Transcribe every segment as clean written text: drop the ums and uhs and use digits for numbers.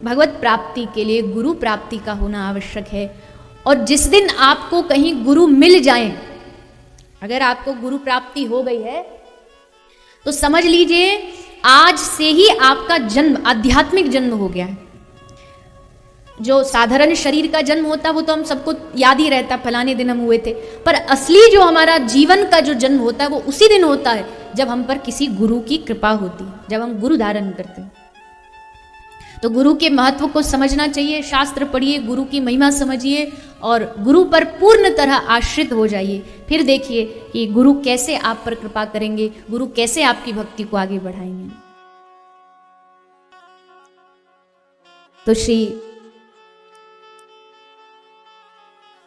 भगवत प्राप्ति के लिए गुरु प्राप्ति का होना आवश्यक है। और जिस दिन आपको कहीं गुरु मिल जाए, अगर आपको गुरु प्राप्ति हो गई है तो समझ लीजिए आज से ही आपका जन्म आध्यात्मिक जन्म हो गया है। जो साधारण शरीर का जन्म होता है वो तो हम सबको याद ही रहता, फलाने दिन हम हुए थे, पर असली जो हमारा जीवन का जो जन्म होता है वो उसी दिन होता है जब हम पर किसी गुरु की कृपा होती है, जब हम गुरु धारण करते हैं। तो गुरु के महत्व को समझना चाहिए, शास्त्र पढ़िए, गुरु की महिमा समझिए और गुरु पर पूर्ण तरह आश्रित हो जाइए। फिर देखिए कि गुरु कैसे आप पर कृपा करेंगे, गुरु कैसे आपकी भक्ति को आगे बढ़ाएंगे। तो श्री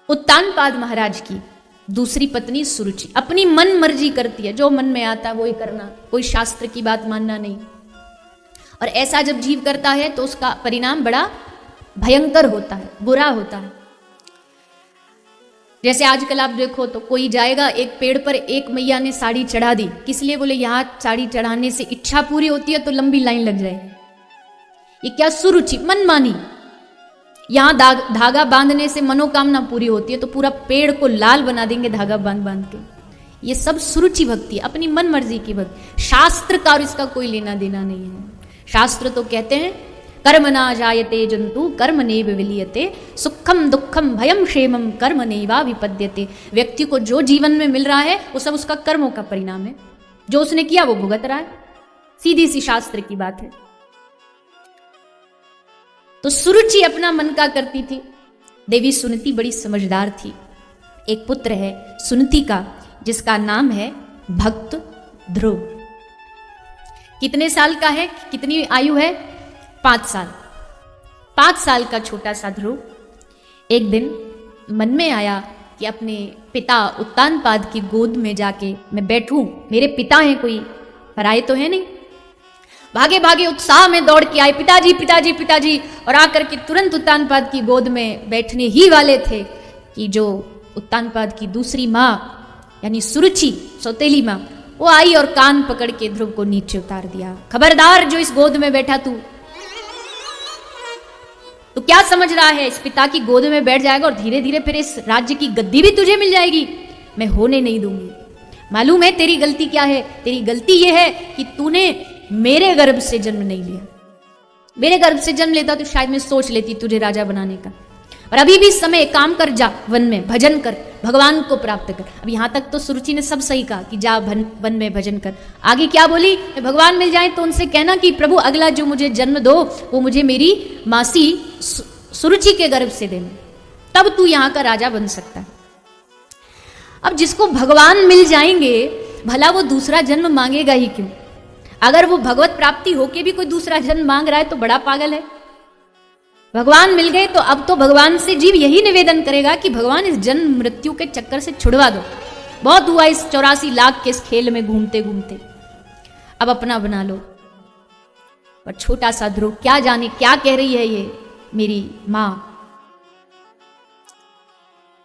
उत्तानपाद महाराज की दूसरी पत्नी सुरुचि अपनी मन मर्जी करती है, जो मन में आता है वो ही करना, कोई शास्त्र की बात मानना नहीं। और ऐसा जब जीव करता है तो उसका परिणाम बड़ा भयंकर होता है, बुरा होता है। जैसे आजकल आप देखो तो कोई जाएगा एक पेड़ पर, एक मैया ने साड़ी चढ़ा दी, किस लिए? बोले यहाँ साड़ी चढ़ाने से इच्छा पूरी होती है तो लंबी लाइन लग जाएगी। ये क्या सुरुचि, मनमानी। यहाँ धागा बांधने से मनोकामना पूरी होती है तो पूरा पेड़ को लाल बना देंगे धागा बांध बांध के। ये सब सुरुचि भक्ति, अपनी मन मर्जी की भक्ति। शास्त्र का और इसका कोई लेना देना नहीं है। शास्त्र तो कहते हैं कर्म ना जायते जंतु कर्मणैव विलीयते, सुखम दुखम भयम क्षेमम कर्मणैवा विपद्यते। व्यक्ति को जो जीवन में मिल रहा है वो सब उसका कर्मों का परिणाम है, जो उसने किया वो भुगत रहा है। सीधी सी शास्त्र की बात है। तो सुरुचि अपना मन का करती थी। देवी सुनीति बड़ी समझदार थी। एक पुत्र है सुनीति का जिसका नाम है भक्त ध्रुव। कितने साल का है, कितनी आयु है? 5 साल। 5 साल का छोटा सा ध्रुव एक दिन मन में आया कि अपने पिता उत्तानपाद की गोद में जाके मैं बैठूं, मेरे पिता हैं, कोई पराये तो है नहीं। भागे भागे उत्साह में दौड़ के आए, पिताजी पिताजी पिताजी, और आकर के तुरंत उत्तानपाद की गोद में बैठने ही वाले थे कि जो उत्तानपाद की दूसरी माँ यानी सुरुचि सौतेली माँ वो आई और कान पकड़ के ध्रुव को नीचे उतार दिया। खबरदार, जो इस गोद में बैठा तू क्या समझ रहा है? इस पिता की गोद में बैठ जाएगा और धीरे धीरे फिर इस राज्य की गद्दी भी तुझे मिल जाएगी। मैं होने नहीं दूंगी। मालूम है तेरी गलती क्या है? तेरी गलती यह है कि तूने मेरे गर्भ से जन्म नहीं लिया। मेरे गर्भ से जन्म लेता तो शायद मैं सोच लेती तुझे राजा बनाने का। और अभी भी समय, काम कर, जा वन में भजन कर, भगवान को प्राप्त कर। अब यहां तक तो सुरुचि ने सब सही कहा कि जा वन में भजन कर। आगे क्या बोली? भगवान मिल जाए तो उनसे कहना कि प्रभु अगला जो मुझे जन्म दो वो मुझे मेरी मासी सुरुचि के गर्भ से देना, तब तू यहाँ का राजा बन सकता है। अब जिसको भगवान मिल जाएंगे भला वो दूसरा जन्म मांगेगा ही क्यों? अगर वो भगवत प्राप्ति होके भी कोई दूसरा जन्म मांग रहा है तो बड़ा पागल है। भगवान मिल गए तो अब तो भगवान से जीव यही निवेदन करेगा कि भगवान इस जन्म मृत्यु के चक्कर से छुड़वा दो। बहुत हुआ इस 84 लाख के इस खेल में घूमते घूमते, अब अपना बना लो। पर छोटा सा ध्रुव क्या जाने क्या कह रही है ये मेरी मां।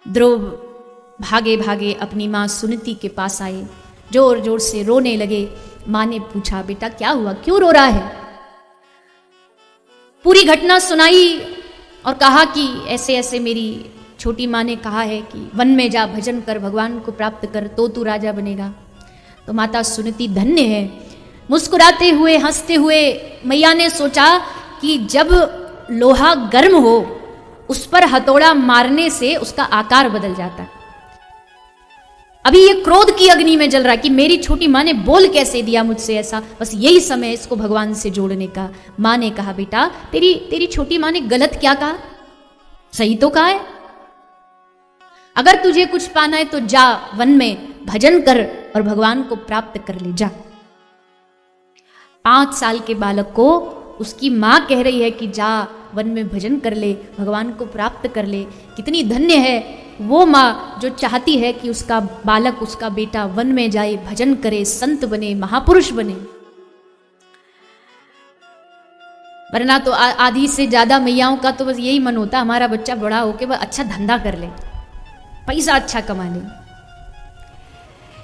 ध्रुव भागे भागे अपनी मां सुनीति के पास आए, जोर जोर से रोने लगे। मां ने पूछा, बेटा क्या हुआ, क्यों रो रहा है? पूरी घटना सुनाई और कहा कि ऐसे ऐसे मेरी छोटी माँ ने कहा है कि वन में जा, भजन कर, भगवान को प्राप्त कर तो तू राजा बनेगा। तो माता सुनीति धन्य है। मुस्कुराते हुए हंसते हुए मैया ने सोचा कि जब लोहा गर्म हो उस पर हथौड़ा मारने से उसका आकार बदल जाता है। अभी ये क्रोध की अग्नि में जल रहा है कि मेरी छोटी माँ ने बोल कैसे दिया मुझसे ऐसा। बस यही समय इसको भगवान से जोड़ने का। माँ ने कहा, बेटा तेरी छोटी माँ ने गलत क्या कहा, सही तो कहा है। अगर तुझे कुछ पाना है तो जा वन में भजन कर और भगवान को प्राप्त कर ले जा। 5 साल के बालक को उसकी माँ कह रही है कि जा वन में भजन कर ले, भगवान को प्राप्त कर ले। कितनी धन्य है वो माँ जो चाहती है कि उसका बालक, उसका बेटा वन में जाए, भजन करे, संत बने, महापुरुष बने। वरना तो आधी से ज्यादा मैयाओं का तो बस यही मन होता, हमारा बच्चा बड़ा होके वह अच्छा धंधा कर ले, पैसा अच्छा कमा ले।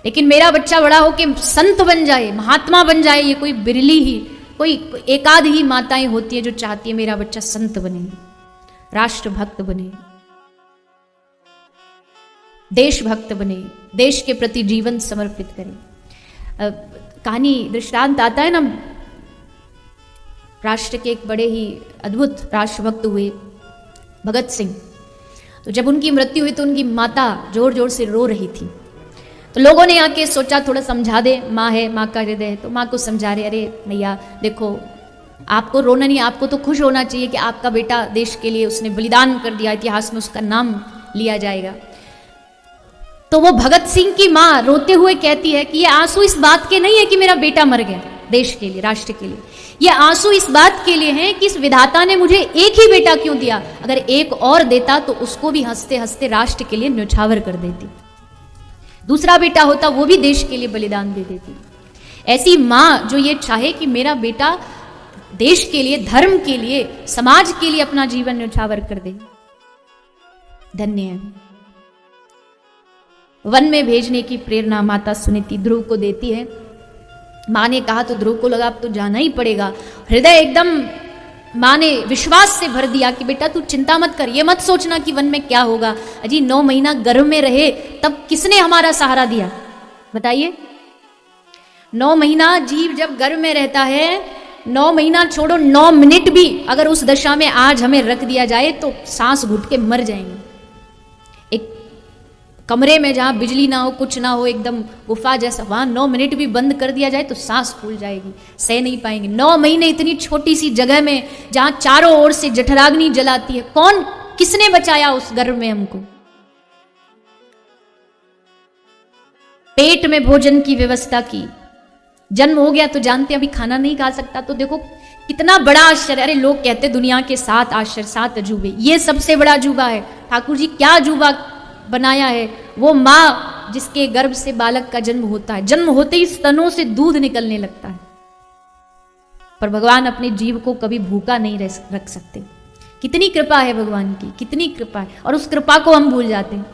लेकिन मेरा बच्चा बड़ा होके संत बन जाए, महात्मा बन जाए, ये कोई बिरली ही कोई एकाध ही माताएं होती है जो चाहती है मेरा बच्चा संत बने, राष्ट्रभक्त बने, देशभक्त बने, देश के प्रति जीवन समर्पित करे। कहानी दृष्टांत आता है ना, राष्ट्र के एक बड़े ही अद्भुत राष्ट्रभक्त हुए भगत सिंह। तो जब उनकी मृत्यु हुई तो उनकी माता जोर जोर से रो रही थी। तो लोगों ने आके सोचा थोड़ा समझा दे, माँ है, माँ का हृदय है। तो माँ को समझा रहे, अरे भैया देखो, आपको रोना नहीं, आपको तो खुश होना चाहिए कि आपका बेटा देश के लिए उसने बलिदान कर दिया, इतिहास में उसका नाम लिया जाएगा। तो वो भगत सिंह की माँ रोते हुए कहती है कि ये आंसू इस बात के नहीं है कि मेरा बेटा मर गया देश के लिए, राष्ट्र के लिए। ये आंसू इस बात के लिए हैं कि इस विधाता ने मुझे एक ही बेटा क्यों दिया, अगर एक और देता तो उसको भी हंसते हंसते राष्ट्र के लिए न्यौछावर कर देती, दूसरा बेटा होता वो भी देश के लिए बलिदान दे देती। ऐसी माँ जो ये चाहे कि मेरा बेटा देश के लिए, धर्म के लिए, समाज के लिए अपना जीवन न्यौछावर कर दे, धन्य है। वन में भेजने की प्रेरणा माता सुनीति ध्रुव को देती है। माँ ने कहा तो ध्रुव को लगा अब तो जाना ही पड़ेगा। हृदय एकदम माँ ने विश्वास से भर दिया कि बेटा तू चिंता मत कर, ये मत सोचना कि वन में क्या होगा। अजी 9 महीना गर्भ में रहे तब किसने हमारा सहारा दिया बताइए। 9 महीना जीव जब गर्भ में रहता है, 9 महीना छोड़ो 9 मिनट भी अगर उस दशा में आज हमें रख दिया जाए तो सांस घुट के मर जाएंगे। एक कमरे में जहां बिजली ना हो, कुछ ना हो, एकदम गुफा जैसा, वहां 9 मिनट भी बंद कर दिया जाए तो सांस फूल जाएगी, सह नहीं पाएंगे। 9 महीने इतनी छोटी सी जगह में जहां चारों ओर से जठराग्नि जलाती है, कौन किसने बचाया उस गर्भ में हमको। पेट में भोजन की व्यवस्था की, जन्म हो गया तो जानते अभी खाना नहीं खा सकता, तो देखो कितना बड़ा आश्चर्य। अरे लोग कहते दुनिया के 7 आश्चर्य, 7 अजूबे, ये सबसे बड़ा अजूबा है। ठाकुर जी क्या अजूबा बनाया है। वो माँ जिसके गर्भ से बालक का जन्म होता है, जन्म होते ही स्तनों से दूध निकलने लगता है, पर भगवान अपने जीव को कभी भूखा नहीं रख सकते। कितनी कृपा है भगवान की, कितनी कृपा है, और उस कृपा को हम भूल जाते हैं।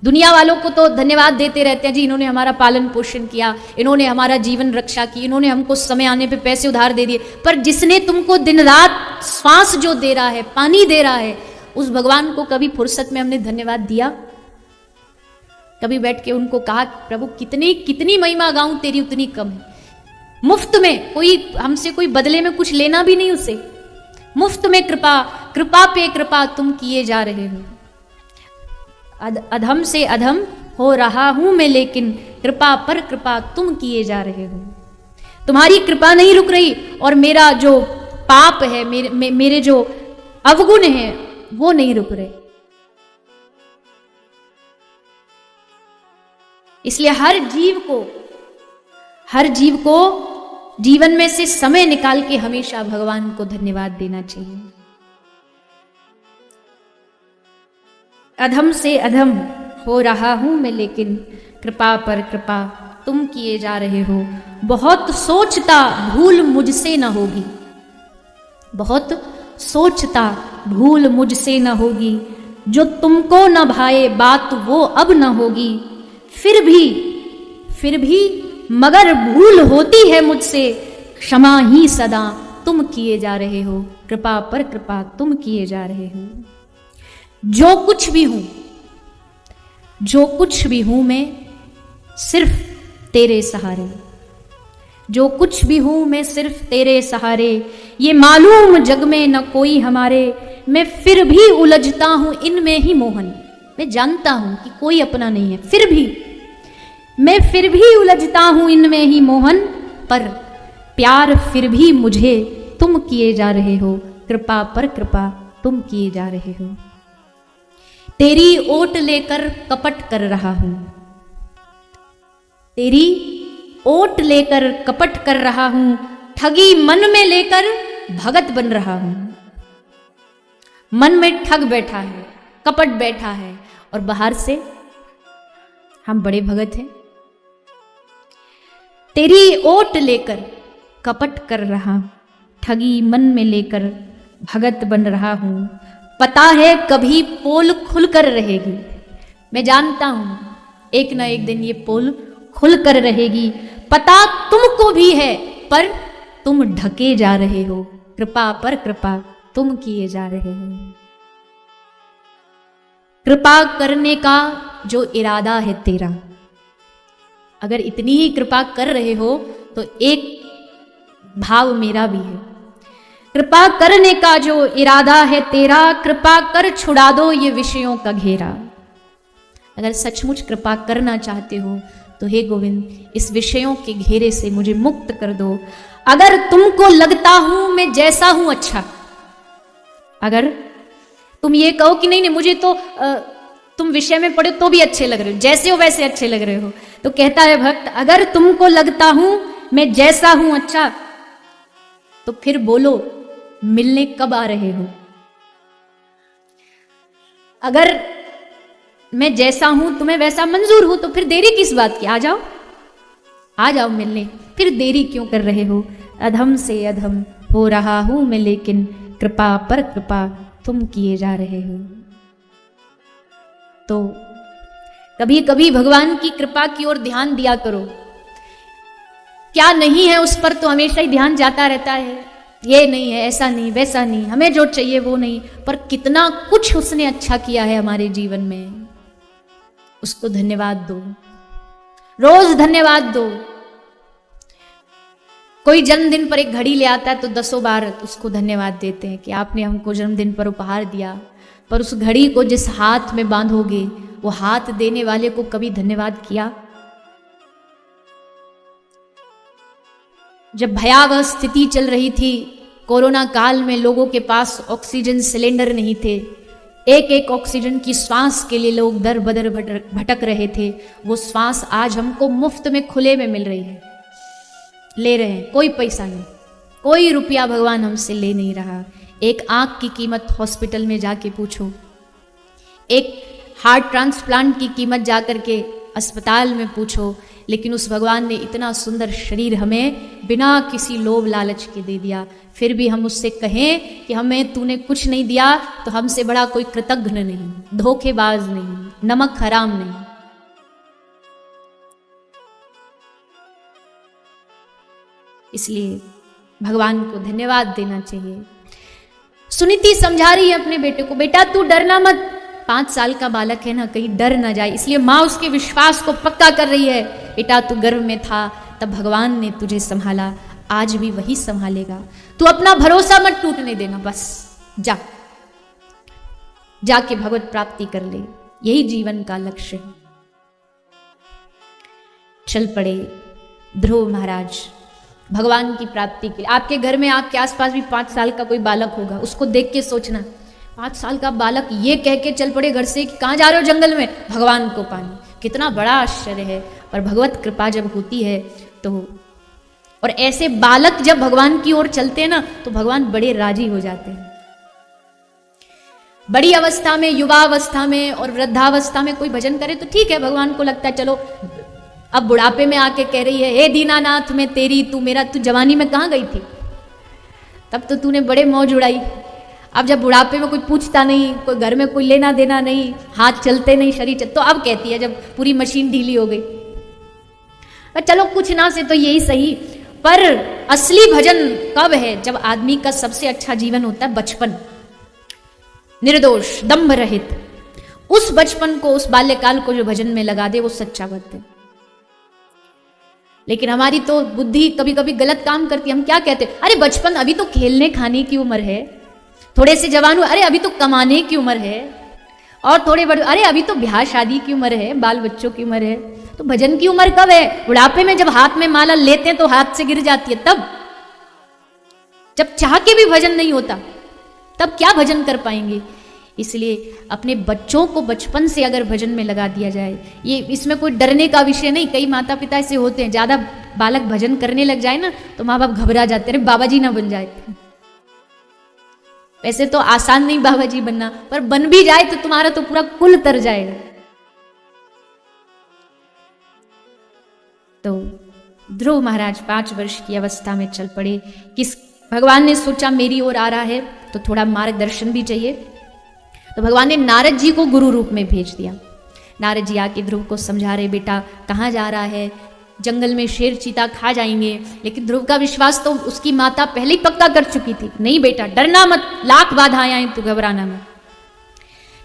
दुनिया वालों को तो धन्यवाद देते रहते हैं, जी इन्होंने हमारा पालन पोषण किया, इन्होंने हमारा जीवन रक्षा की, इन्होंने हमको समय आने पे पैसे उधार दे दिए। पर जिसने तुमको दिन रात श्वास जो दे रहा है, पानी दे रहा है, उस भगवान को कभी फुर्सत में हमने धन्यवाद दिया? कभी बैठ के उनको कहा प्रभु कितनी कितनी महिमा गाऊं, तेरी उतनी कम है। मुफ्त में, कोई हमसे कोई बदले में कुछ लेना भी नहीं उसे, मुफ्त में कृपा, कृपा पे कृपा तुम किए जा रहे हो। अधम से अधम हो रहा हूं मैं, लेकिन कृपा पर कृपा तुम किए जा रहे हो। तुम्हारी कृपा नहीं रुक रही, और मेरा जो पाप है, मेरे जो अवगुण है वो नहीं रुक रहे। इसलिए हर जीव को जीवन में से समय निकाल के हमेशा भगवान को धन्यवाद देना चाहिए। अधम से अधम हो रहा हूं मैं, लेकिन कृपा पर कृपा तुम किए जा रहे हो। बहुत सोचता भूल मुझसे न होगी, बहुत सोचता भूल मुझसे न होगी, जो तुमको न भाए बात वो अब न होगी। फिर भी मगर भूल होती है मुझसे, क्षमा ही सदा तुम किए जा रहे हो। कृपा पर कृपा तुम किए जा रहे हो। जो कुछ भी हूं मैं सिर्फ तेरे सहारे, जो कुछ भी हूं मैं सिर्फ तेरे सहारे। ये मालूम जग में न कोई हमारे, मैं फिर भी उलझता हूं इनमें ही मोहन। मैं जानता हूं कि कोई अपना नहीं है, फिर भी मैं फिर भी उलझता हूं इनमें ही मोहन, पर प्यार फिर भी मुझे तुम किए जा रहे हो। कृपा पर कृपा तुम किए जा रहे हो। तेरी ओट लेकर कपट कर रहा हूं, तेरी ओट लेकर कपट कर रहा हूं, ठगी मन में लेकर भगत बन रहा हूं। मन में ठग बैठा है, कपट बैठा है, और बाहर से हम बड़े भगत हैं। तेरी ओट लेकर कपट कर रहा, ठगी मन में लेकर भगत बन रहा हूं। पता है कभी पोल खुलकर रहेगी, मैं जानता हूं एक ना एक दिन ये पोल खुलकर रहेगी। पता तुमको भी है, पर तुम ढके जा रहे हो, कृपा पर कृपा तुम किए जा रहे हो। कृपा करने का जो इरादा है तेरा, अगर इतनी ही कृपा कर रहे हो तो एक भाव मेरा भी है। कृपा करने का जो इरादा है तेरा, कृपा कर छुड़ा दो ये विषयों का घेरा। अगर सचमुच कृपा करना चाहते हो तो हे गोविंद इस विषयों के घेरे से मुझे मुक्त कर दो। अगर तुमको लगता हूं मैं जैसा हूं अच्छा, अगर तुम ये कहो कि नहीं नहीं मुझे तो तुम विषय में पढ़े तो भी अच्छे लग रहे हो, जैसे हो वैसे अच्छे लग रहे हो, तो कहता है भक्त अगर तुमको लगता हूं मैं जैसा हूं अच्छा, तो फिर बोलो मिलने कब आ रहे हो। अगर मैं जैसा हूं तुम्हें वैसा मंजूर हूं तो फिर देरी किस बात की, आ जाओ मिलने, फिर देरी क्यों कर रहे हो। अधम से अधम हो रहा हूं मैं लेकिन कृपा पर कृपा तुम किए जा रहे हो। तो कभी कभी भगवान की कृपा की ओर ध्यान दिया करो। क्या नहीं है उस पर तो हमेशा ही ध्यान जाता रहता है, ये नहीं है, ऐसा नहीं, वैसा नहीं, हमें जो चाहिए वो नहीं, पर कितना कुछ उसने अच्छा किया है हमारे जीवन में, उसको धन्यवाद दो, रोज धन्यवाद दो। कोई जन्मदिन पर एक घड़ी ले आता है तो 10 बार उसको धन्यवाद देते हैं कि आपने हमको जन्मदिन पर उपहार दिया, पर उस घड़ी को जिस हाथ में बांधोगे वो हाथ देने वाले को कभी धन्यवाद किया। जब भयावह स्थिति चल रही थी कोरोना काल में, लोगों के पास ऑक्सीजन सिलेंडर नहीं थे, एक एक ऑक्सीजन की श्वास के लिए लोग दर बदर भटक रहे थे, वो श्वास आज हमको मुफ्त में खुले में मिल रही है, ले रहे हैं, कोई पैसा नहीं, कोई रुपया भगवान हमसे ले नहीं रहा। एक आंख की कीमत हॉस्पिटल में जाके पूछो, एक हार्ट ट्रांसप्लांट की कीमत जाकर के अस्पताल में पूछो, लेकिन उस भगवान ने इतना सुंदर शरीर हमें बिना किसी लोभ लालच के दे दिया। फिर भी हम उससे कहें कि हमें तूने कुछ नहीं दिया तो हमसे बड़ा कोई कृतज्ञ नहीं, धोखेबाज नहीं, नमक हराम नहीं। इसलिए भगवान को धन्यवाद देना चाहिए। सुनीति समझा रही है अपने बेटे को, बेटा तू डरना मत, 5 साल का बालक है ना, कहीं डर ना जाए, इसलिए माँ उसके विश्वास को पक्का कर रही है। बेटा तू गर्भ में था तब भगवान ने तुझे संभाला, आज भी वही संभालेगा, तू अपना भरोसा मत टूटने देना, बस जाके भगवत प्राप्ति कर ले, यही जीवन का लक्ष्य है। चल पड़े ध्रुव महाराज भगवान की प्राप्ति के लिए। आपके घर में आपके आसपास भी 5 साल का कोई बालक होगा, उसको देख के सोचना, 5 साल का बालक ये कह के चल पड़े घर से कि कहाँ जा रहे हो, जंगल में, भगवान को पाने, कितना बड़ा आश्चर्य है। पर भगवत कृपा जब होती है तो, और ऐसे बालक जब भगवान की ओर चलते हैं ना तो भगवान बड़े राजी हो जाते हैं। बड़ी अवस्था में, युवा अवस्था में और वृद्धावस्था में कोई भजन करे तो ठीक है, भगवान को लगता है चलो, अब बुढ़ापे में आके कह रही है हे दीनानाथ मैं तेरी, तू मेरा, तू जवानी में कहाँ गई थी, तब तो तूने बड़े मौज उड़ाई। अब जब बुढ़ापे में कोई पूछता नहीं, कोई घर में कोई लेना देना नहीं, हाथ चलते नहीं, शरीर चल, तो अब कहती है जब पूरी मशीन ढीली हो गई, चलो कुछ ना से तो यही सही। पर असली भजन कब है, जब आदमी का सबसे अच्छा जीवन होता है बचपन, निर्दोष दंभ रहित। उस बचपन को, उस बाल्यकाल को जो भजन में लगा दे वो सच्चा भक्त है। लेकिन हमारी तो बुद्धि कभी कभी गलत काम करती है। हम क्या कहते हैं, अरे बचपन अभी तो खेलने खाने की उम्र है, थोड़े से जवान हुए, अरे अभी तो कमाने की उम्र है, और थोड़े बड़े, अरे अभी तो ब्याह शादी की उम्र है, बाल बच्चों की उम्र है। तो भजन की उम्र कब है, बुढ़ापे में, जब हाथ में माला लेते हैं तो हाथ से गिर जाती है, तब जब चाह के भी भजन नहीं होता तब क्या भजन कर पाएंगे। इसलिए अपने बच्चों को बचपन से अगर भजन में लगा दिया जाए, ये इसमें कोई डरने का विषय नहीं। कई माता पिता ऐसे होते हैं, ज्यादा बालक भजन करने लग जाए ना तो माँ बाप घबरा जाते हैं, बाबा जी ना बन जाए। वैसे तो आसान नहीं बाबा जी बनना, पर बन भी जाए तो तुम्हारा तो पूरा कुल तर जाएगा। तो ध्रुव महाराज 5 वर्ष की अवस्था में चल पड़े। किस भगवान ने सोचा मेरी ओर आ रहा है तो थोड़ा मार्गदर्शन भी चाहिए, तो भगवान ने नारद जी को गुरु रूप में भेज दिया। नारद जी आके ध्रुव को समझा रहे, बेटा कहाँ जा रहा है, जंगल में शेर चीता खा जाएंगे। लेकिन ध्रुव का विश्वास तो उसकी माता पहले ही पक्का कर चुकी थी, नहीं बेटा डरना मत, लाख बाधाएं आए तू घबराना मत।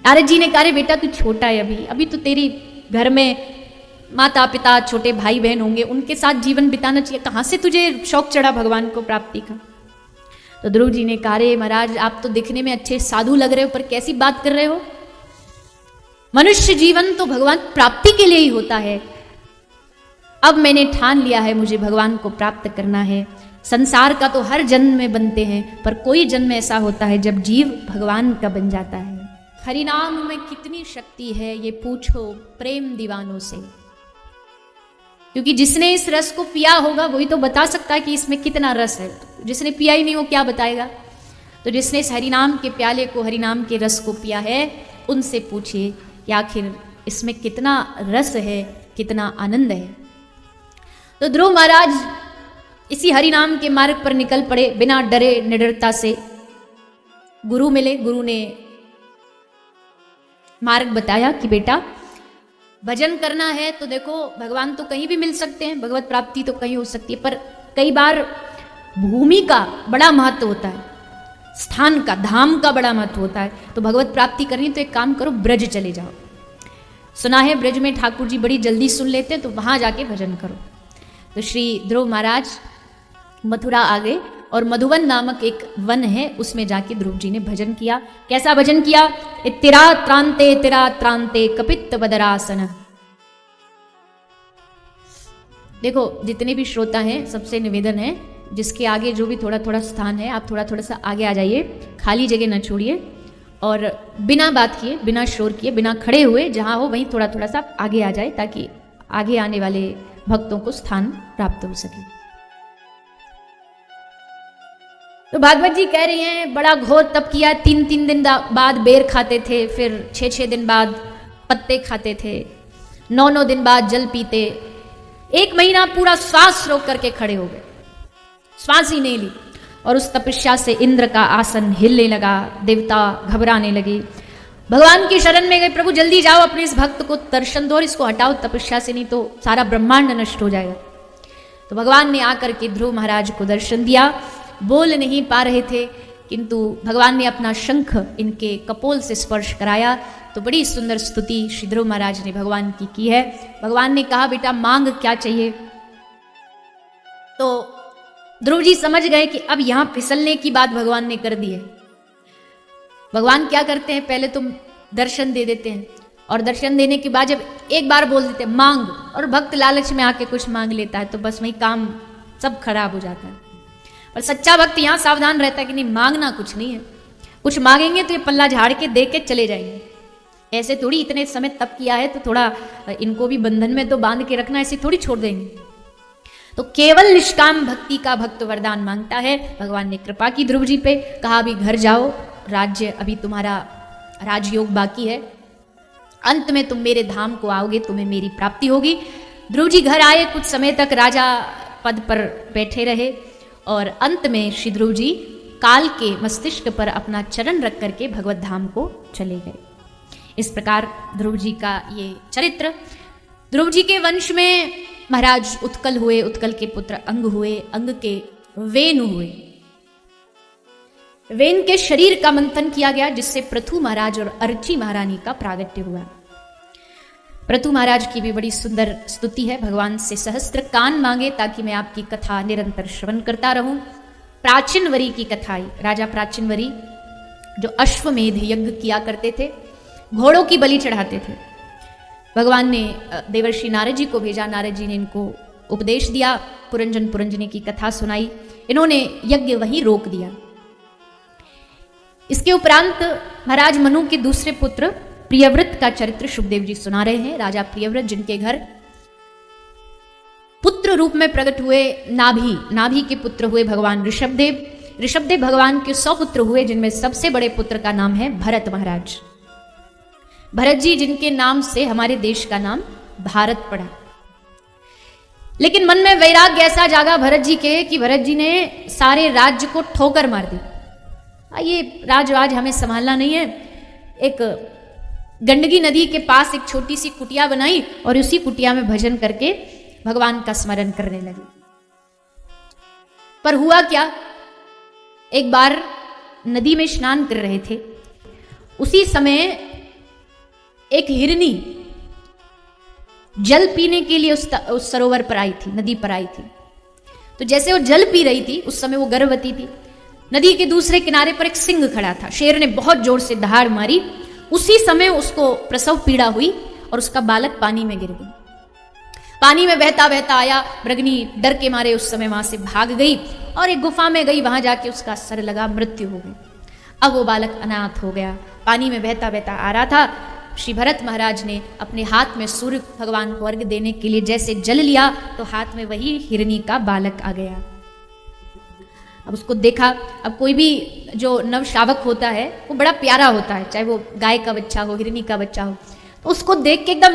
नारद जी ने कहा बेटा तू छोटा है, अभी तो तेरी घर में माता पिता छोटे भाई बहन होंगे, उनके साथ जीवन बिताना चाहिए, कहाँ से तुझे शौक चढ़ा भगवान को प्राप्ति का। तो ध्रुव जी ने कहा महाराज आप तो दिखने में अच्छे साधु लग रहे हो, पर कैसी बात कर रहे हो, मनुष्य जीवन तो भगवान प्राप्ति के लिए ही होता है। अब मैंने ठान लिया है मुझे भगवान को प्राप्त करना है। संसार का तो हर जन्म में बनते हैं, पर कोई जन्म ऐसा होता है जब जीव भगवान का बन जाता है। हरिनाम में कितनी शक्ति है ये पूछो प्रेम दीवानों से, क्योंकि जिसने इस रस को पिया होगा वही तो बता सकता है कि इसमें कितना रस है। जिसने पिया ही नहीं वो क्या बताएगा। तो जिसने इस हरिनाम के प्याले को, हरिनाम के रस को पिया है, उनसे पूछिए कि आखिर इसमें कितना रस है, कितना आनंद है। तो ध्रुव महाराज इसी हरिनाम के मार्ग पर निकल पड़े बिना डरे निडरता से। गुरु मिले, गुरु ने मार्ग बताया कि बेटा भजन करना है तो देखो भगवान तो कहीं भी मिल सकते हैं, भगवत प्राप्ति तो कहीं हो सकती है, पर कई बार भूमि का बड़ा महत्व होता है, स्थान का, धाम का बड़ा महत्व होता है। तो भगवत प्राप्ति करनी तो एक काम करो, ब्रज चले जाओ। सुना है ब्रज में ठाकुर जी बड़ी जल्दी सुन लेते हैं, तो वहां जाके भजन करो। तो श्री ध्रुव महाराज मथुरा आ गए और मधुवन नामक एक वन है, उसमें जाके ध्रुव जी ने भजन किया। कैसा भजन किया? तिरा त्रांते कपित बदरासन। देखो जितने भी श्रोता हैं सबसे निवेदन है, जिसके आगे जो भी थोड़ा थोड़ा स्थान है आप थोड़ा थोड़ा सा आगे आ जाइए, खाली जगह न छोड़िए, और बिना बात किए, बिना शोर किए, बिना खड़े हुए जहां हो वहीं थोड़ा थोड़ा सा आगे आ जाए, ताकि आगे आने वाले भक्तों को स्थान प्राप्त हो सके। तो भागवत जी कह रही हैं बड़ा घोर तप किया, 3-3 दिन बाद बेर खाते थे, फिर 6-6 दिन बाद पत्ते खाते थे, 9-9 दिन बाद जल पीते, 1 महीना पूरा श्वास रोक करके खड़े हो गए, श्वास ही नहीं ली। और उस तपस्या से इंद्र का आसन हिलने लगा, देवता घबराने लगे, भगवान की शरण में गए, प्रभु जल्दी जाओ अपने इस भक्त को दर्शन दो और इसको हटाओ तपस्या से, नहीं तो सारा ब्रह्मांड नष्ट हो जाएगा। तो भगवान ने आकर के ध्रुव महाराज को दर्शन दिया। बोल नहीं पा रहे थे, किंतु भगवान ने अपना शंख इनके कपोल से स्पर्श कराया। तो बड़ी सुंदर स्तुति श्री ध्रुव महाराज ने भगवान की है। भगवान ने कहा बेटा मांग क्या चाहिए। तो ध्रुव जी समझ गए कि अब यहां फिसलने की बात भगवान ने कर दी है। भगवान क्या करते हैं, पहले तुम दर्शन दे देते हैं और दर्शन देने के बाद जब एक बार बोल देते हैं मांग, और भक्त लालच में आके कुछ मांग लेता है, तो बस वही काम सब खराब हो जाता है। और सच्चा भक्त यहाँ सावधान रहता है कि नहीं मांगना कुछ नहीं है, कुछ मांगेंगे तो ये पल्ला झाड़ के दे के चले जाएंगे। ऐसे थोड़ी इतने समय तप किया है तो थोड़ा इनको भी बंधन में तो बांध के रखना, ऐसे थोड़ी छोड़ देंगे। तो केवल निष्काम भक्ति का भक्त वरदान मांगता है। भगवान ने कृपा की ध्रुव जी पे, कहा अभी घर जाओ, राज्य अभी तुम्हारा राजयोग बाकी है, अंत में तुम मेरे धाम को आओगे, तुम्हें मेरी प्राप्ति होगी। ध्रुव जी घर आए, कुछ समय तक राजा पद पर बैठे रहे और अंत में श्री ध्रुव जी काल के मस्तिष्क पर अपना चरण रख करके भगवत धाम को चले गए। इस प्रकार ध्रुव जी का ये चरित्र। ध्रुव जी के वंश में महाराज उत्कल हुए, उत्कल के पुत्र अंग हुए, अंग के वेन हुए, वेन के शरीर का मंथन किया गया, जिससे पृथु महाराज और अर्ची महारानी का प्रागट्य हुआ। पृथु महाराज की भी बड़ी सुंदर स्तुति है, भगवान से सहस्त्र कान मांगे ताकि मैं आपकी कथा निरंतर श्रवण करता रहूं। प्राचीनवरी की कथा आई। राजा प्राचीनवरी जो अश्वमेध यज्ञ किया करते थे, घोड़ों की बलि चढ़ाते थे, भगवान ने देवर्षि नारद जी को भेजा, नारद जी ने इनको उपदेश दिया, पुरंजन पुरंजनी की कथा सुनाई, इन्होंने यज्ञ वहीं रोक दिया। इसके उपरांत महाराज मनु के दूसरे पुत्र प्रियव्रत का चरित्र सुखदेव जी सुना रहे हैं। राजा प्रियव्रत जिनके घर पुत्र रूप में प्रकट हुए नाभि के पुत्र हुए भगवान ऋषभदेव। ऋषभदेव भगवान के 100 पुत्र हुए, जिनमें सबसे बड़े पुत्र का नाम है भरत महाराज। भरत जी जिनके नाम से हमारे देश का नाम भारत पड़ा। लेकिन मन में वैराग्य ऐसा जागा भरत जी के कि भरत जी ने सारे राज्य को ठोकर मार दी। ये राजवाज हमें संभालना नहीं है। एक गंडकी नदी के पास एक छोटी सी कुटिया बनाई और उसी कुटिया में भजन करके भगवान का स्मरण करने लगे। पर हुआ क्या, एक बार नदी में स्नान कर रहे थे, उसी समय एक हिरनी जल पीने के लिए उस सरोवर पर आई थी, नदी पर आई थी। तो जैसे वो जल पी रही थी, उस समय वो गर्भवती थी। नदी के दूसरे किनारे पर एक सिंह खड़ा था। शेर ने बहुत जोर से दहाड़ मारी, उसी समय उसको प्रसव पीड़ा हुई और उसका बालक पानी में गिर गया। पानी में बहता बहता आया, मृगनी डर के मारे उस समय वहां से भाग गई और एक गुफा में गई, वहां जाके उसका सर लगा, मृत्यु हो गई। अब वो बालक अनाथ हो गया, पानी में बहता बहता आ रहा था। श्री भरत महाराज ने अपने हाथ में सूर्य भगवान को अर्घ देने के लिए जैसे जल लिया, तो हाथ में वही हिरनी का बालक आ गया। अब उसको देखा। अब कोई भी जो नव शावक होता है वो बड़ा प्यारा होता है, चाहे वो गाय का बच्चा हो, हिरनी का बच्चा हो। तो उसको देख के एकदम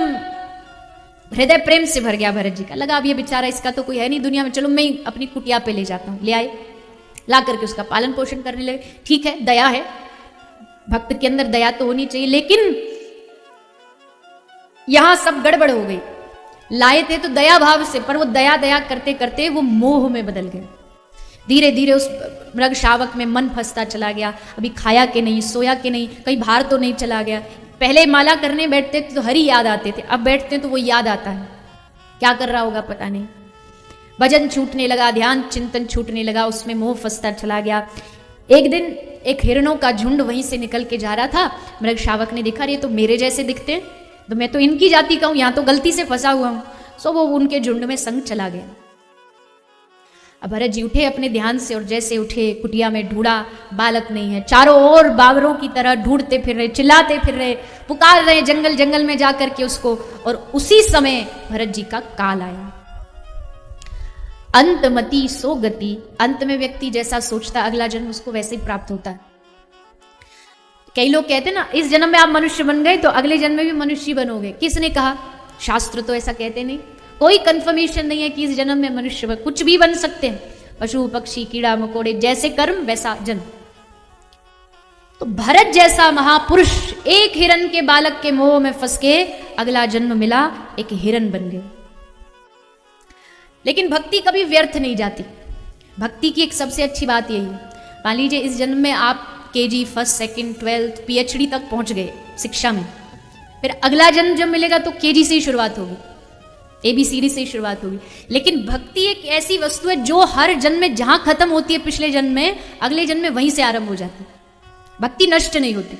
हृदय प्रेम से भर गया भरत जी का। लगा अब ये बेचारा, इसका तो कोई है नहीं दुनिया में, चलो मैं ही अपनी कुटिया पे ले जाता हूँ। ले आए, ला करके उसका पालन पोषण करने लगे। ठीक है, दया है, भक्त के अंदर दया तो होनी चाहिए, लेकिन यहां सब गड़बड़ हो गई। लाए थे तो दया भाव से, पर वो दया दया करते करते वो मोह में बदल गए। धीरे धीरे उस मृग शावक में मन फंसता चला गया। अभी खाया के नहीं, सोया के नहीं, कहीं बाहर तो नहीं चला गया। पहले माला करने बैठते थे तो हरि याद आते थे, अब बैठते तो वो याद आता है, क्या कर रहा होगा पता नहीं। भजन छूटने लगा, ध्यान चिंतन छूटने लगा, उसमें मोह फंसता चला गया। एक दिन एक हिरणों का झुंड वहीं से निकल के जा रहा था। मृग शावक ने देखा, ये तो मेरे जैसे दिखते हैं, तो मैं तो इनकी जाति का हूं, यहाँ तो गलती से फंसा हुआ हूं। सो वो उनके झुंड में संग चला गया। अब भरत जी उठे अपने ध्यान से, और जैसे उठे कुटिया में ढूंढा, बालक नहीं है। चारों ओर बावरों की तरह ढूंढते फिर रहे, चिल्लाते फिर रहे, पुकार रहे जंगल जंगल में जाकर के उसको। और उसी समय भरत जी का काल आया। अंतमति सो गति, अंत में व्यक्ति जैसा सोचता अगला जन्म उसको वैसे ही प्राप्त होता है। कई लोग कहते हैं ना, इस जन्म में आप मनुष्य बन गए तो अगले जन्म में भी मनुष्य बनोगे। किसने कहा? शास्त्र तो ऐसा कहते नहीं। कोई कंफर्मेशन नहीं है कि इस जन्म में मनुष्य बन, कुछ भी बन सकते हैं, पशु पक्षी कीड़ा मकोड़े, जैसे कर्म वैसा जन्म। तो भरत जैसा महापुरुष एक हिरण के बालक के मोह में फंस के अगला जन्म मिला, एक हिरण बन गए। लेकिन भक्ति कभी व्यर्थ नहीं जाती। भक्ति की एक सबसे अच्छी बात यही है, मान लीजिए इस जन्म में आप KG, first, second, 12th, PhD तक पहुंच गए शिक्षा में, फिर अगला जन्म जब मिलेगा तो केजी से ही शुरुआत होगी, ABCD से ही शुरुआत होगी। लेकिन भक्ति एक ऐसी वस्तु है जो हर जन्म में जहां खत्म होती है पिछले जन्म में, अगले जन्म में वहीं से आरंभ हो जाती है। भक्ति नष्ट नहीं होती।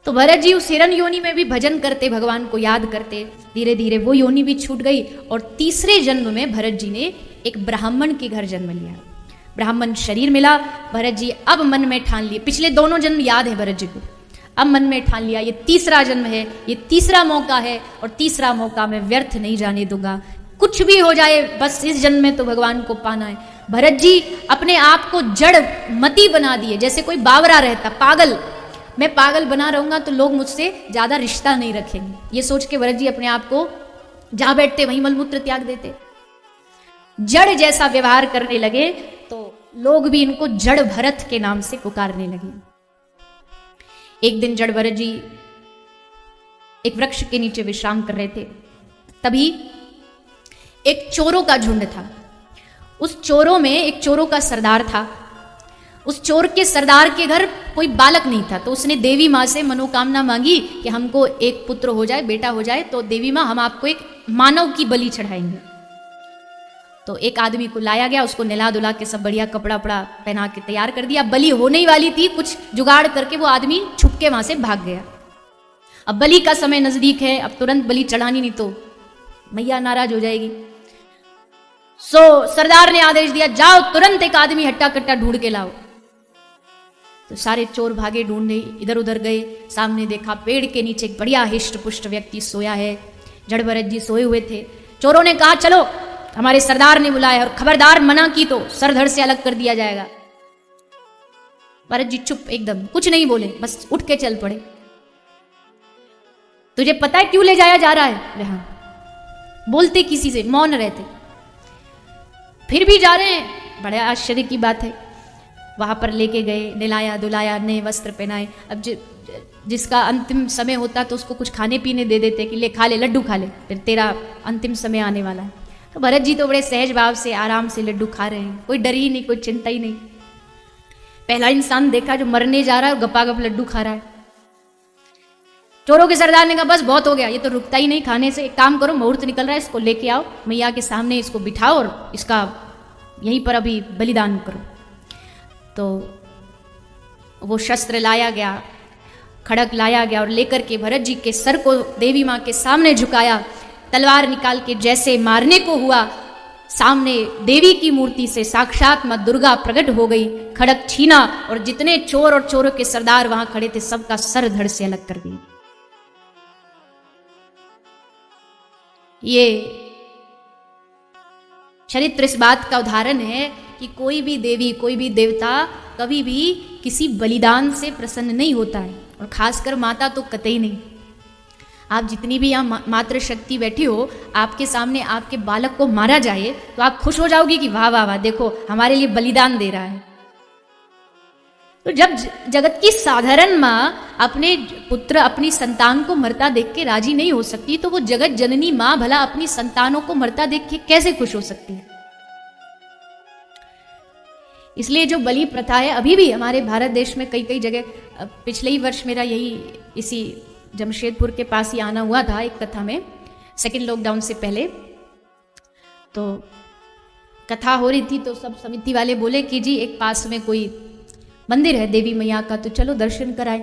तो भरत जी उस हिरण योनि में भी भजन करते, भगवान को याद करते, धीरे धीरे वो योनि भी छूट गई। और तीसरे जन्म में भरत जी ने एक ब्राह्मण के घर जन्म लिया। ब्राह्मण शरीर मिला। भरत जी अब मन में ठान लिए, पिछले दोनों जन्म याद है भरत जी को, अब मन में ठान लिया ये तीसरा जन्म है, ये तीसरा मौका है, और तीसरा मौका मैं व्यर्थ नहीं जाने दूंगा। कुछ भी हो जाए, बस इस जन्म में तो भगवान को पाना है। भरत जी अपने आप को जड़ मती बना दिए, जैसे कोई बावरा रहता, पागल। मैं पागल बना रहूंगा तो लोग मुझसे ज्यादा रिश्ता नहीं रखेंगे, ये सोच के भरत जी अपने आप को जहां बैठते वहीं मलमूत्र त्याग देते। जड़ जैसा व्यवहार करने लगे तो लोग भी इनको जड़ भरत के नाम से पुकारने लगे। एक दिन जड़ भरत जी एक वृक्ष के नीचे विश्राम कर रहे थे, तभी एक चोरों का झुंड था। उस चोरों में एक चोरों का सरदार था। उस चोर के सरदार के घर कोई बालक नहीं था, तो उसने देवी माँ से मनोकामना मांगी कि हमको एक पुत्र हो जाए, बेटा हो जाए, तो देवी माँ हम आपको एक मानव की बलि चढ़ाएंगे। तो एक आदमी को लाया गया, उसको नहला धुला के सब बढ़िया कपड़ा वपड़ा पहना के तैयार कर दिया। बलि होने ही वाली थी, कुछ जुगाड़ करके वो आदमी छुप के वहां से भाग गया। अब बलि का समय नजदीक है, अब तुरंत बलि चढ़ानी नहीं तो मैया नाराज हो जाएगी। सो सरदार ने आदेश दिया, जाओ तुरंत एक आदमी हट्टा कट्टा ढूंढ के लाओ। तो सारे चोर भागे ढूंढने, इधर उधर गए, सामने देखा पेड़ के नीचे एक बढ़िया हिष्ट पुष्ट व्यक्ति सोया है। जड़ भरत जी सोए हुए थे। चोरों ने कहा चलो हमारे सरदार ने बुलाया, और खबरदार मना की तो सर धड़ से अलग कर दिया जाएगा। भरत जी चुप एकदम, कुछ नहीं बोले, बस उठ के चल पड़े। तुझे पता है क्यों ले जाया जा रहा है? हाँ। बोलते किसी से, मौन रहते, फिर भी जा रहे हैं, बड़े आश्चर्य की बात है। वहाँ पर लेके गए, नहलाया धुलाया, नए वस्त्र पहनाए। अब जिसका अंतिम समय होता तो उसको कुछ खाने पीने दे देते कि ले खा ले, लड्डू खा ले, फिर तेरा अंतिम समय आने वाला है। तो भरत जी तो बड़े सहज भाव से आराम से लड्डू खा रहे हैं, कोई डर ही नहीं, कोई चिंता ही नहीं। पहला इंसान देखा जो मरने जा रहा है और गपागप लड्डू खा रहा है। चोरों के सरदार ने कहा बस बहुत हो गया, ये तो रुकता ही नहीं खाने से, एक काम करो, मुहूर्त निकल रहा है, इसको लेके आओ, मैया के सामने इसको बिठाओ और इसका यहीं पर अभी बलिदान करो। तो वो शस्त्र लाया गया, खड़ग लाया गया और लेकर के भरत जी के सर को देवी माँ के सामने झुकाया। तलवार निकाल के जैसे मारने को हुआ, सामने देवी की मूर्ति से साक्षात माँ दुर्गा प्रकट हो गई, खड़ग छीना और जितने चोर और चोरों के सरदार वहां खड़े थे सबका सर धड़ से अलग कर दिया। ये चरित्र इस बात का उदाहरण है कि कोई भी देवी, कोई भी देवता कभी भी किसी बलिदान से प्रसन्न नहीं होता है, और खासकर माता तो कतई नहीं। आप जितनी भी यहाँ मातृ शक्ति बैठी हो, आपके सामने आपके बालक को मारा जाए तो आप खुश हो जाओगी कि वाह वाह वाह, देखो हमारे लिए बलिदान दे रहा है। तो जब जगत की साधारण माँ अपने पुत्र, अपनी संतान को मरता देख के राजी नहीं हो सकती, तो वो जगत जननी माँ भला अपनी संतानों को मरता देख के कैसे खुश हो सकती है। इसलिए जो बलि प्रथा है अभी भी हमारे भारत देश में कई कई जगह, पिछले ही वर्ष मेरा यही इसी जमशेदपुर के पास ही आना हुआ था एक कथा में, सेकेंड लॉकडाउन से पहले। तो कथा हो रही थी तो सब समिति वाले बोले कि जी एक पास में कोई मंदिर है देवी मैया का, तो चलो दर्शन कराए।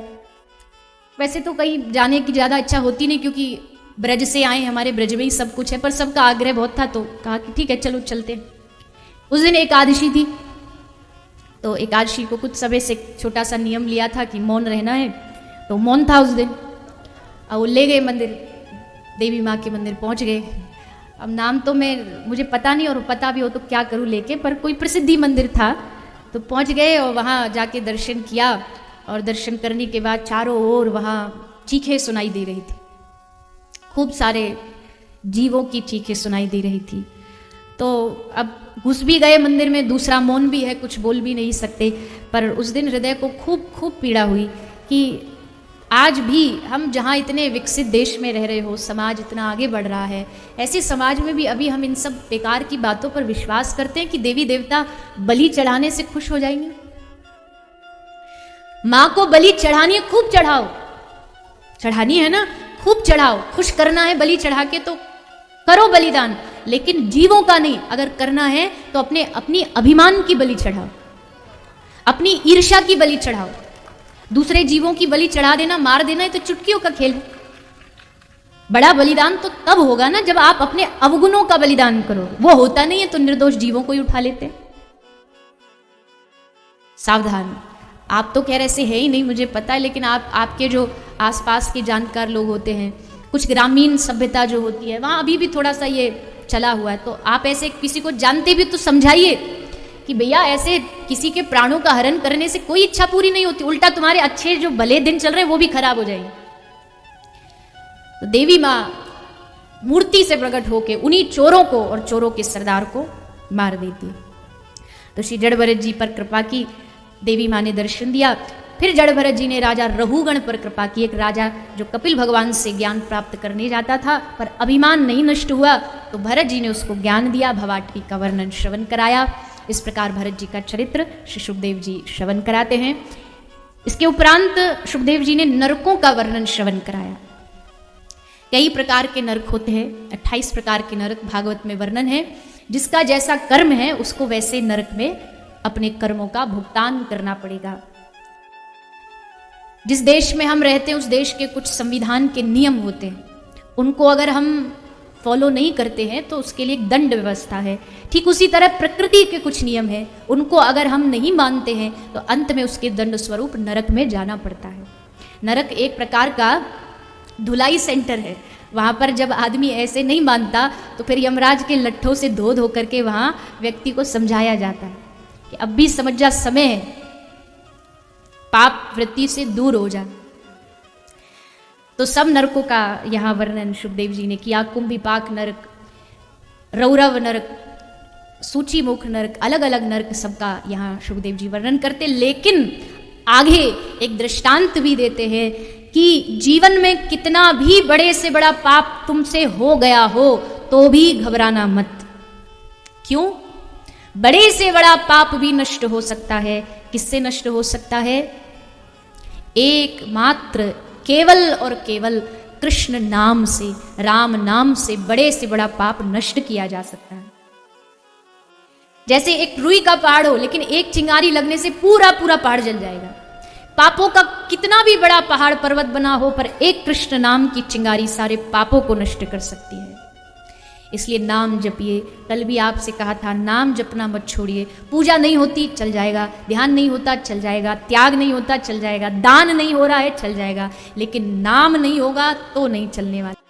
वैसे तो कहीं जाने की ज़्यादा इच्छा होती नहीं क्योंकि ब्रज से आए, हमारे ब्रज में ही सब कुछ है, पर सबका आग्रह बहुत था तो कहा कि ठीक है चलो चलते। उस दिन एकादशी थी, तो एकादशी को कुछ समय से छोटा सा नियम लिया था कि मौन रहना है, तो मौन था उस दिन। और वो ले गए मंदिर, देवी माँ के मंदिर पहुँच गए। अब नाम तो मुझे पता नहीं, और पता भी हो तो क्या करूँ लेके, पर कोई प्रसिद्धि मंदिर था तो पहुँच गए और वहाँ जाके दर्शन किया। और दर्शन करने के बाद चारों ओर वहाँ चीखें सुनाई दे रही थी, खूब सारे जीवों की चीखें सुनाई दे रही थी। तो अब घुस भी गए मंदिर में, दूसरा मौन भी है, कुछ बोल भी नहीं सकते। पर उस दिन हृदय को खूब खूब पीड़ा हुई कि आज भी हम जहाँ इतने विकसित देश में रह रहे हो, समाज इतना आगे बढ़ रहा है, ऐसे समाज में भी अभी हम इन सब बेकार की बातों पर विश्वास करते हैं कि देवी देवता बलि चढ़ाने से खुश हो जाएंगे। माँ को बलि चढ़ानी है, खूब चढ़ाओ, चढ़ानी है ना, खूब चढ़ाओ, खुश करना है बलि चढ़ा के तो करो बलिदान, लेकिन जीवों का नहीं। अगर करना है तो अपनी अभिमान की बलि चढ़ाओ, अपनी ईर्ष्या की बलि चढ़ाओ। दूसरे जीवों की बलि चढ़ा देना, मार देना, ये तो चुटकियों का खेल है। बड़ा बलिदान तो तब होगा ना जब आप अपने अवगुणों का बलिदान करो, वो होता नहीं है तो निर्दोष जीवों को ही उठा लेते हैं। सावधान, आप तो कह रहे से है ही नहीं, मुझे पता है, लेकिन आपके जो आसपास के जानकार लोग होते हैं, कुछ ग्रामीण सभ्यता जो होती है वहाँ अभी भी थोड़ा सा ये चला हुआ है, तो आप ऐसे किसी को जानते भी तो समझाइए कि भैया ऐसे किसी के प्राणों का हरण करने से कोई इच्छा पूरी नहीं होती, उल्टा तुम्हारे अच्छे जो भले दिन चल रहे हैं वो भी खराब हो जाएंगे। तो देवी माँ मूर्ति से प्रकट होके उन्हीं चोरों को और चोरों के सरदार को मार देती है। तो श्री जड़ भरत जी पर कृपा की, देवी माँ ने दर्शन दिया। फिर जड़ भरत जी ने राजा रहुगण पर कृपा की, एक राजा जो कपिल भगवान से ज्ञान प्राप्त करने जाता था पर अभिमान नहीं नष्ट हुआ, तो भरत जी ने उसको ज्ञान दिया, भवाटकी का वर्णन श्रवण कराया। इस प्रकार भरत जी का चरित्र श्री सुखदेव जी श्रवण कराते हैं। इसके उपरांत सुखदेव जी ने नरकों का वर्णन श्रवण कराया। कई प्रकार के नरक होते हैं, 28 प्रकार के नरक भागवत में वर्णन है। जिसका जैसा कर्म है उसको वैसे नरक में अपने कर्मों का भुगतान करना पड़ेगा। जिस देश में हम रहते हैं उस देश के कुछ संविधान के नियम होते हैं, उनको अगर हम फॉलो नहीं करते हैं तो उसके लिए एक दंड व्यवस्था है। ठीक उसी तरह प्रकृति के कुछ नियम हैं, उनको अगर हम नहीं मानते हैं तो अंत में उसके दंड स्वरूप नरक में जाना पड़ता है। नरक एक प्रकार का धुलाई सेंटर है। वहाँ पर जब आदमी ऐसे नहीं मानता तो फिर यमराज के लट्ठों से धो धो करके वहाँ व्यक्ति को समझाया जाता है कि अब भी समझ जा, समय है, पाप वृत्ति से दूर हो जा। तो सब नरकों का यहाँ वर्णन सुखदेव जी ने किया। कुंभिपाक नरक, रौरव नरक, सूची मुख नरक, अलग अलग नरक सबका यहाँ सुखदेव जी वर्णन करते, लेकिन आगे एक दृष्टांत भी देते हैं कि जीवन में कितना भी बड़े से बड़ा पाप तुमसे हो गया हो तो भी घबराना मत। क्यों? बड़े से बड़ा पाप भी नष्ट हो सकता है। किससे नष्ट हो सकता है? एकमात्र केवल और केवल कृष्ण नाम से, राम नाम से बड़े से बड़ा पाप नष्ट किया जा सकता है। जैसे एक रुई का पहाड़ हो, लेकिन एक चिंगारी लगने से पूरा पूरा पहाड़ जल जाएगा। पापों का कितना भी बड़ा पहाड़ पर्वत बना हो, पर एक कृष्ण नाम की चिंगारी सारे पापों को नष्ट कर सकती है। इसलिए नाम जपिए। कल भी आपसे कहा था, नाम जपना मत छोड़िए। पूजा नहीं होती, चल जाएगा। ध्यान नहीं होता, चल जाएगा। त्याग नहीं होता, चल जाएगा। दान नहीं हो रहा है, चल जाएगा। लेकिन नाम नहीं होगा तो नहीं चलने वाला।